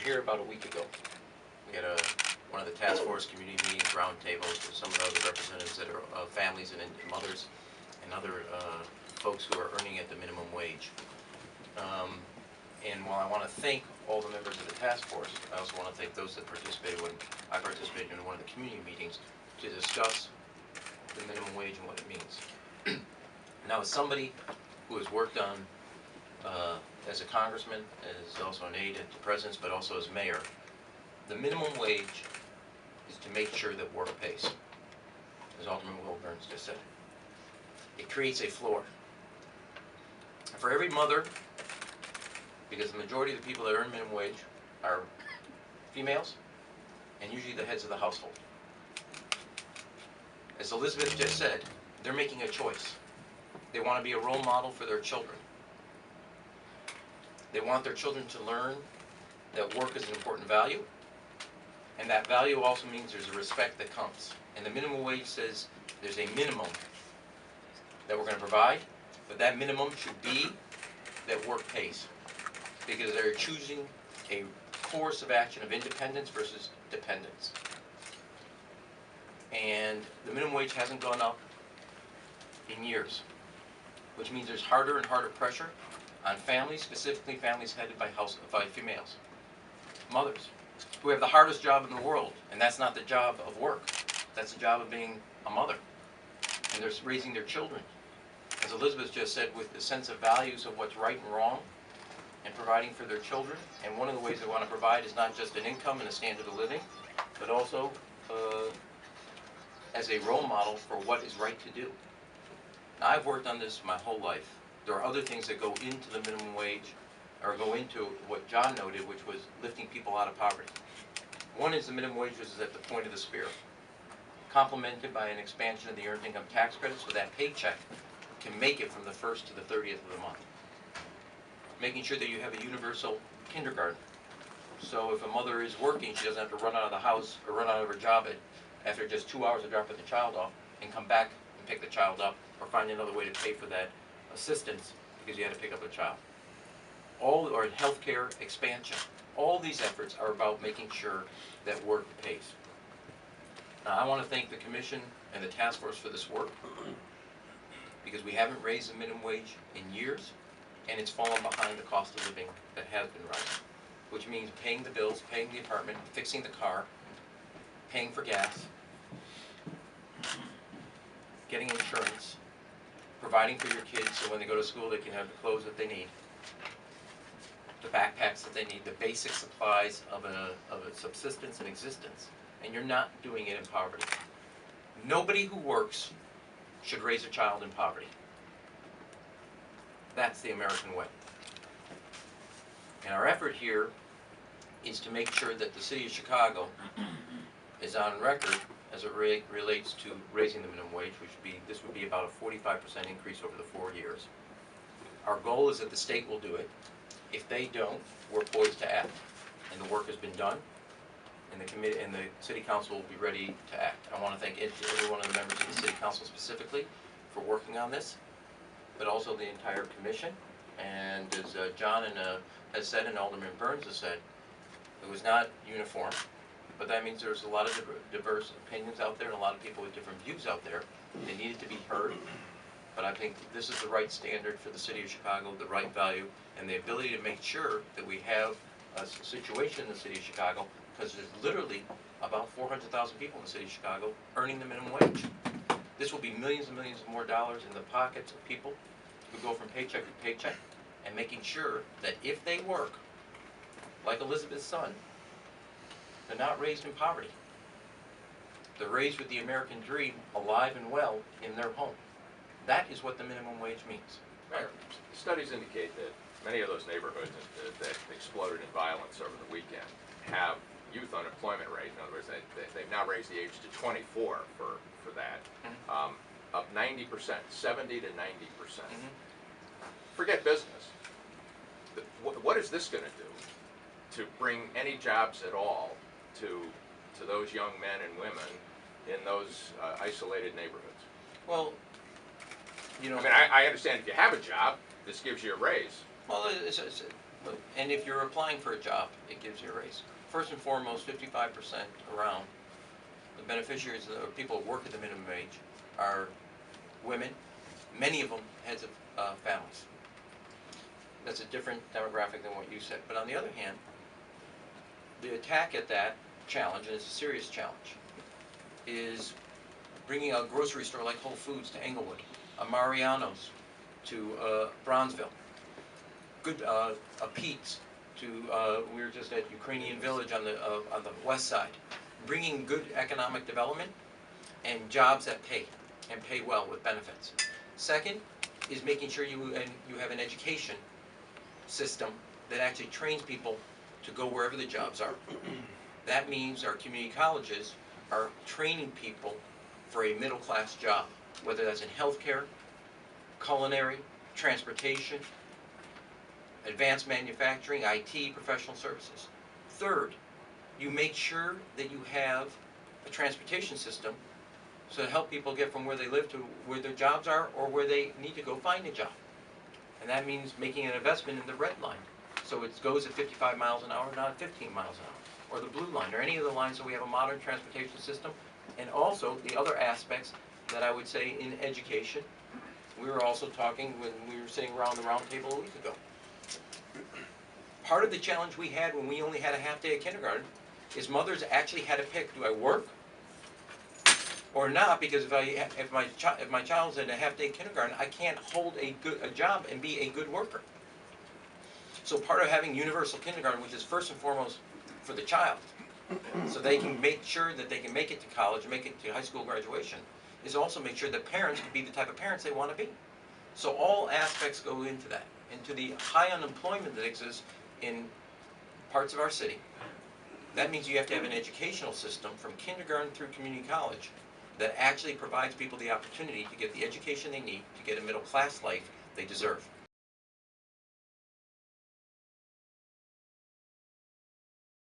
here about a week ago. We had one of the task force community meetings, roundtables, with some of the other representatives that are families and mothers and other folks who are earning at the minimum wage. And while I want to thank all the members of the task force, I also want to thank those that participated when I participated in one of the community meetings to discuss the minimum wage and what it means. Now, as somebody who has worked on as a congressman, as also an aide at the president's, but also as mayor, the minimum wage is to make sure that work pays, as Alderman Will Burns just said. It creates a floor. And for every mother, because the majority of the people that earn minimum wage are females, and usually the heads of the household. As Elizabeth just said, they're making a choice. They want to be a role model for their children. They want their children to learn that work is an important value, and that value also means there's a respect that comes. And the minimum wage says there's a minimum that we're going to provide, but that minimum should be that work pays, because they're choosing a course of action of independence versus dependence. And the minimum wage hasn't gone up in years, which means there's harder and harder pressure on families, specifically families headed by females, mothers, who have the hardest job in the world, and that's not the job of work. That's the job of being a mother, and they're raising their children, as Elizabeth just said, with the sense of values of what's right and wrong, and providing for their children. And one of the ways they want to provide is not just an income and a standard of living, but also as a role model for what is right to do. Now, I've worked on this my whole life. There are other things that go into the minimum wage, or go into what John noted, which was lifting people out of poverty. One is the minimum wage is at the point of the spear, complemented by an expansion of the earned income tax credit, so that paycheck can make it from the 1st to the 30th of the month. Making sure that you have a universal kindergarten. So if a mother is working, she doesn't have to run out of the house or run out of her job after just 2 hours of dropping the child off and come back and pick the child up, or find another way to pay for that assistance because you had to pick up a child. Or healthcare expansion. All these efforts are about making sure that work pays. Now, I want to thank the Commission and the task force for this work, because we haven't raised the minimum wage in years, and it's fallen behind the cost of living that has been rising, which means paying the bills, paying the apartment, fixing the car, paying for gas, getting insurance, providing for your kids so when they go to school they can have the clothes that they need, the backpacks that they need, the basic supplies of a subsistence and existence. And you're not doing it in poverty. Nobody who works should raise a child in poverty. That's the American way. And our effort here is to make sure that the city of Chicago is on record as it relates to raising the minimum wage, this would be about a 45% increase over the 4 years. Our goal is that the state will do it. If they don't, we're poised to act. And the work has been done, and the committee and the city council will be ready to act. I want to thank every one of the members of the city council specifically for working on this, but also the entire commission. And as John has said, and Alderman Burns has said, it was not uniform, but that means there's a lot of diverse opinions out there and a lot of people with different views out there. They needed to be heard, but I think this is the right standard for the city of Chicago, the right value, and the ability to make sure that we have a situation in the city of Chicago, because there's literally about 400,000 people in the city of Chicago earning the minimum wage. This will be millions and millions of more dollars in the pockets of people who go from paycheck to paycheck, and making sure that if they work, like Elizabeth's son, they're not raised in poverty. They're raised with the American dream alive and well in their home. That is what the minimum wage means. Mayor, studies indicate that many of those neighborhoods that exploded in violence over the weekend have youth unemployment rate. In other words, they've now raised the age to 24 for that, up 90%, 70 to 90%. Forget business. What is this going to do to bring any jobs at all to those young men and women in those isolated neighborhoods? Well, you know, I mean, I understand if you have a job, this gives you a raise. Well, And if you're applying for a job, it gives you a raise. First and foremost, 55% around the beneficiaries or people who work at the minimum wage are women, many of them heads of families. That's a different demographic than what you said. But on the other hand, the attack at that challenge, and it's a serious challenge, is bringing a grocery store like Whole Foods to Englewood, a Mariano's to Bronzeville, a Pete's to, we were just at Ukrainian Village on the west side, bringing good economic development and jobs that pay, and pay well with benefits. Second is making sure you have an education system that actually trains people to go wherever the jobs are. That means our community colleges are training people for a middle-class job, whether that's in healthcare, culinary, transportation, advanced manufacturing, IT, professional services. Third, you make sure that you have a transportation system so to help people get from where they live to where their jobs are or where they need to go find a job. And that means making an investment in the red line, so it goes at 55 miles an hour, not at 15 miles an hour, or the blue line, or any of the lines, so we have a modern transportation system. And also the other aspects that I would say in education, we were also talking when we were sitting around the round table a week ago. Part of the challenge we had when we only had a half day of kindergarten is mothers actually had to pick, do I work or not? Because if my child's in a half day kindergarten, I can't hold a job and be a good worker. So part of having universal kindergarten, which is first and foremost for the child, so they can make sure that they can make it to college, make it to high school graduation, is also make sure that parents can be the type of parents they want to be. So all aspects go into that, into the high unemployment that exists in parts of our city. That means you have to have an educational system from kindergarten through community college that actually provides people the opportunity to get the education they need to get a middle class life they deserve.